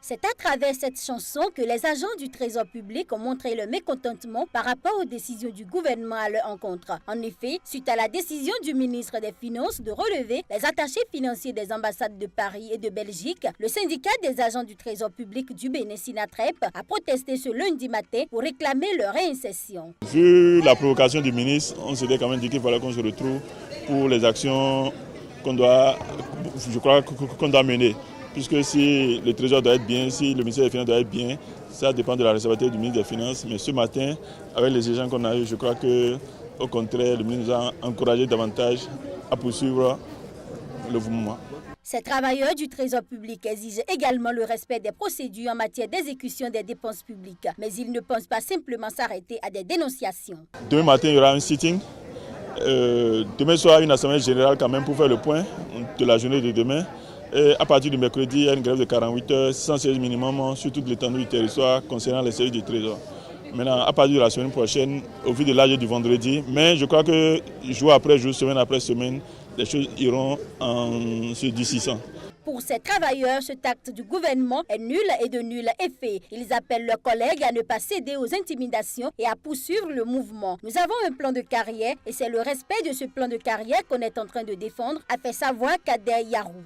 C'est à travers cette chanson que les agents du Trésor public ont montré le mécontentement par rapport aux décisions du gouvernement à leur encontre. En effet, suite à la décision du ministre des Finances de relever les attachés financiers des ambassades de Paris et de Belgique, le syndicat des agents du Trésor public du Bénin, Sinatrep, a protesté ce lundi matin pour réclamer leur réinsertion. Vu la provocation du ministre, on s'était quand même dit qu'il fallait qu'on se retrouve pour les actions qu'on doit mener. Puisque si le Trésor doit être bien, si le ministère des Finances doit être bien, ça dépend de la responsabilité du ministre des Finances. Mais ce matin, avec les échanges qu'on a eus, je crois qu'au contraire, le ministre nous a encouragé davantage à poursuivre le mouvement. Ces travailleurs du Trésor public exigent également le respect des procédures en matière d'exécution des dépenses publiques. Mais ils ne pensent pas simplement s'arrêter à des dénonciations. Demain matin, il y aura un sitting. Demain soir, une assemblée générale quand même pour faire le point de la journée de demain. Et à partir du mercredi, il y a une grève de 48 heures, 116 minimum sur toute l'étendue du territoire concernant les services du Trésor. Maintenant, à partir de la semaine prochaine, au vu de l'âge du vendredi, mais je crois que jour après jour, semaine après semaine, les choses iront en se durcissant. Pour ces travailleurs, cet acte du gouvernement est nul et de nul effet. Ils appellent leurs collègues à ne pas céder aux intimidations et à poursuivre le mouvement. Nous avons un plan de carrière et c'est le respect de ce plan de carrière qu'on est en train de défendre, a fait savoir Kader Yarou.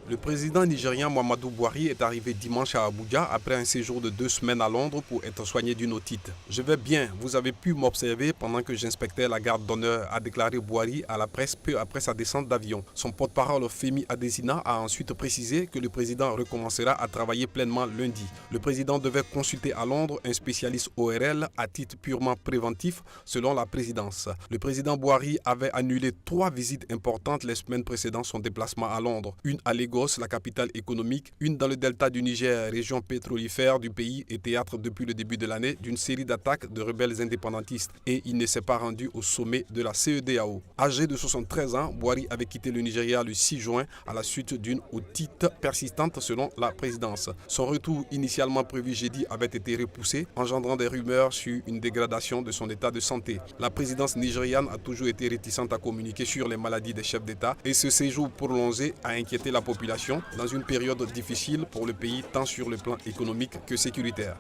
Le président nigérien Muhammadu Buhari est arrivé dimanche à Abuja après un séjour de 2 semaines à Londres pour être soigné d'une otite. « Je vais bien, vous avez pu m'observer pendant que j'inspectais la garde d'honneur », a déclaré Buhari à la presse peu après sa descente d'avion. Son porte-parole Femi Adesina a ensuite précisé que le président recommencera à travailler pleinement lundi. Le président devait consulter à Londres un spécialiste ORL à titre purement préventif selon la présidence. Le président Buhari avait annulé 3 visites importantes les semaines précédant son déplacement à Londres. Une à Lagos, la capitale économique, une dans le delta du Niger, région pétrolifère du pays et théâtre depuis le début de l'année d'une série d'attaques de rebelles indépendantistes, et il ne s'est pas rendu au sommet de la CEDEAO. Âgé de 73 ans, Buhari avait quitté le Nigeria le 6 juin à la suite d'une otite persistante selon la présidence. Son retour initialement prévu jeudi avait été repoussé, engendrant des rumeurs sur une dégradation de son état de santé. La présidence nigériane a toujours été réticente à communiquer sur les maladies des chefs d'État et ce séjour prolongé a inquiété la population dans une période difficile pour le pays tant sur le plan économique que sécuritaire.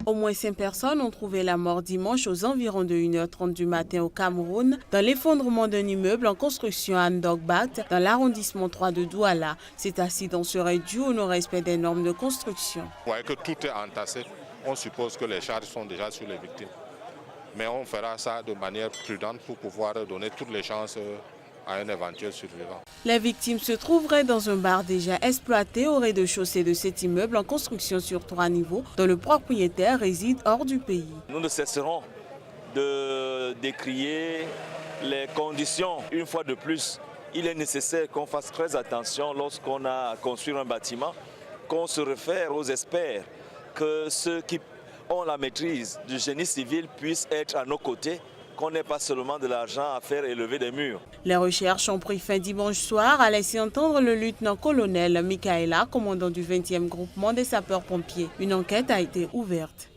Au moins 5 personnes ont trouvé la mort dimanche aux environs de 1h30 du matin au Cameroun dans l'effondrement d'un immeuble en construction à Ndogbat dans l'arrondissement 3 de Douala. Cet accident serait dû au non-respect des normes de construction. Vous voyez que tout est entassé. On suppose que les charges sont déjà sur les victimes. Mais on fera ça de manière prudente pour pouvoir donner toutes les chances à un éventuel survivant. Les victimes se trouveraient dans un bar déjà exploité au rez-de-chaussée de cet immeuble en construction sur 3 niveaux dont le propriétaire réside hors du pays. Nous ne cesserons de décrier les conditions. Une fois de plus, il est nécessaire qu'on fasse très attention lorsqu'on a à construire un bâtiment, qu'on se réfère aux experts, que ceux qui ont la maîtrise du génie civil puissent être à nos côtés, qu'on n'ait pas seulement de l'argent à faire élever des murs. Les recherches ont pris fin dimanche soir, a laissé entendre le lieutenant-colonel Michaela, commandant du 20e groupement des sapeurs-pompiers. Une enquête a été ouverte.